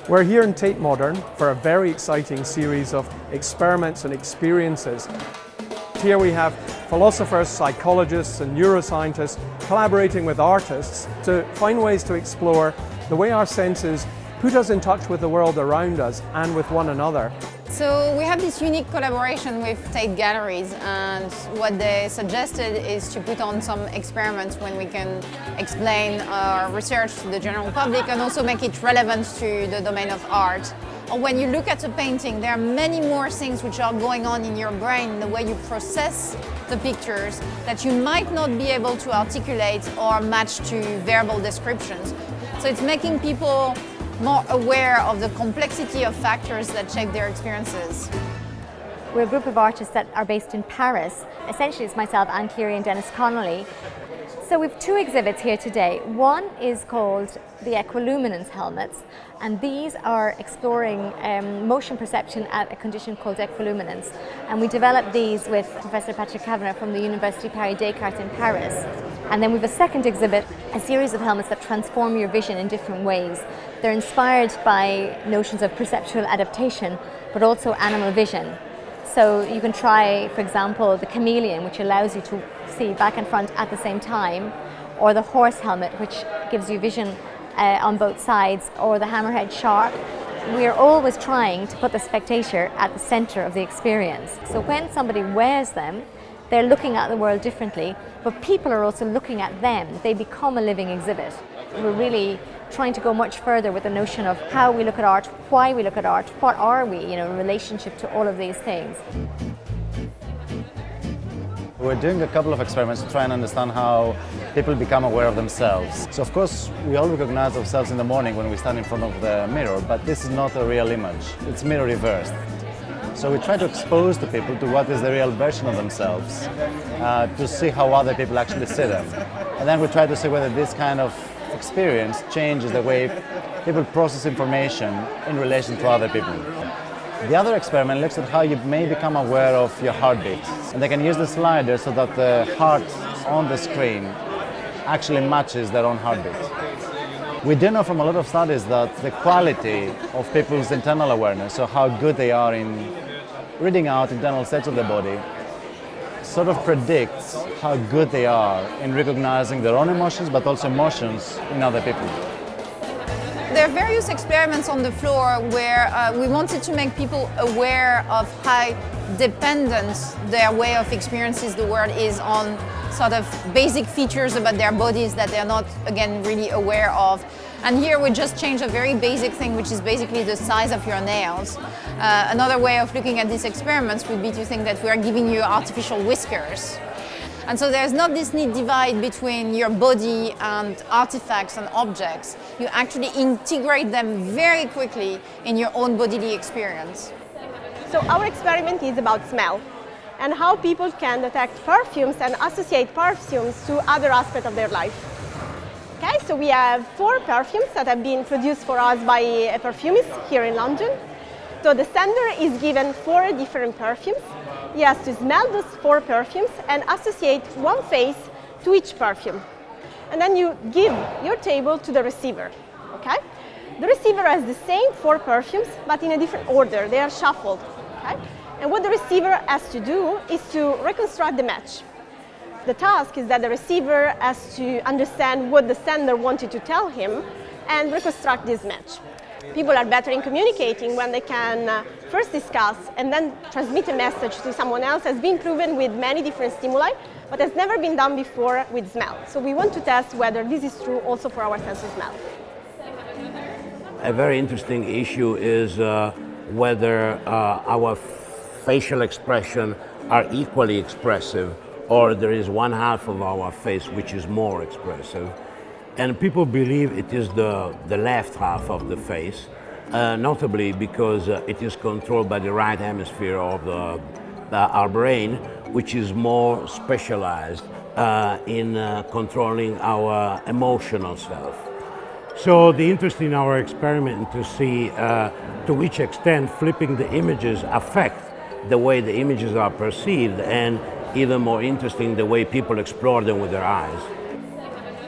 We're here in Tate Modern for a very exciting series of experiments and experiences. Here we have philosophers, psychologists and neuroscientists collaborating with artists to find ways to explore the way our senses put us in touch with the world around us and with one another. So we have this unique collaboration with Tate Galleries, and what they suggested is to put on some experiments when we can explain our research to the general public and also make it relevant to the domain of art. Or when you look at a painting, there are many more things which are going on in your brain, the way you process the pictures, that you might not be able to articulate or match to verbal descriptions. So it's making people more aware of the complexity of factors that shape their experiences. We're a group of artists that are based in Paris. Essentially, it's myself, Anne Cleary and Dennis Connolly. So we have two exhibits here today. One is called the Equiluminance helmets, and these are exploring motion perception at a condition called equiluminance. And we developed these with Professor Patrick Kavanagh from the University Paris-Descartes in Paris. And then we have a second exhibit, a series of helmets that transform your vision in different ways. They're inspired by notions of perceptual adaptation, but also animal vision. So you can try, for example, the chameleon, which allows you to see back and front at the same time, or the horse helmet, which gives you vision on both sides, or the hammerhead shark. We're always trying to put the spectator at the center of the experience. So when somebody wears them, they're looking at the world differently, but people are also looking at them. They become a living exhibit. We're really trying to go much further with the notion of how we look at art, why we look at art, what are we, in relationship to all of these things. We're doing a couple of experiments to try and understand how people become aware of themselves. So of course, we all recognize ourselves in the morning when we stand in front of the mirror, but this is not a real image. It's mirror reversed. So we try to expose the people to what is the real version of themselves, to see how other people actually see them. And then we try to see whether this kind of experience changes the way people process information in relation to other people. The other experiment looks at how you may become aware of your heartbeat. And they can use the slider so that the heart on the screen actually matches their own heartbeat. We do know from a lot of studies that the quality of people's internal awareness, so how good they are in reading out internal states of the body, sort of predicts how good they are in recognizing their own emotions, but also emotions in other people. There are various experiments on the floor where we wanted to make people aware of how dependent their way of experiences the world is on sort of basic features about their bodies that they're not, again, really aware of. And here we just changed a very basic thing, which is basically the size of your nails. Another way of looking at these experiments would be to think that we are giving you artificial whiskers. And so there's not this neat divide between your body and artifacts and objects. You actually integrate them very quickly in your own bodily experience. So our experiment is about smell and how people can detect perfumes and associate perfumes to other aspects of their life. Okay, so we have 4 perfumes that have been produced for us by a perfumist here in London. So the sender is given 4 different perfumes. He has to smell those 4 perfumes and associate one face to each perfume. And then you give your table to the receiver. Okay? The receiver has the same 4 perfumes, but in a different order. They are shuffled. Okay? And what the receiver has to do is to reconstruct the match. The task is that the receiver has to understand what the sender wanted to tell him and reconstruct this match. People are better in communicating when they can first discuss and then transmit a message to someone else. Has been proven with many different stimuli, but has never been done before with smell. So we want to test whether this is true also for our sense of smell. A very interesting issue is whether our facial expression are equally expressive, or there is one half of our face which is more expressive. And people believe it is the left half of the face, notably because it is controlled by the right hemisphere of our brain, which is more specialized in controlling our emotional self. So the interest in our experiment to see to which extent flipping the images affect the way the images are perceived, and even more interesting, the way people explore them with their eyes.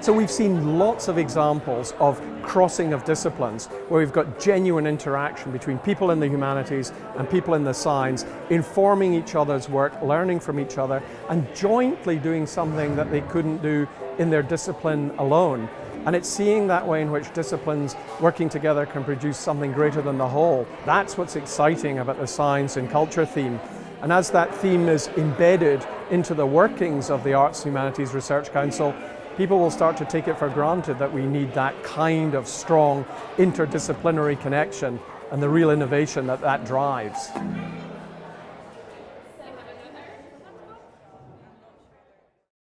So we've seen lots of examples of crossing of disciplines where we've got genuine interaction between people in the humanities and people in the science, informing each other's work, learning from each other, and jointly doing something that they couldn't do in their discipline alone. And it's seeing that way in which disciplines working together can produce something greater than the whole. That's what's exciting about the science and culture theme. And as that theme is embedded into the workings of the Arts and Humanities Research Council, people will start to take it for granted that we need that kind of strong interdisciplinary connection and the real innovation that drives.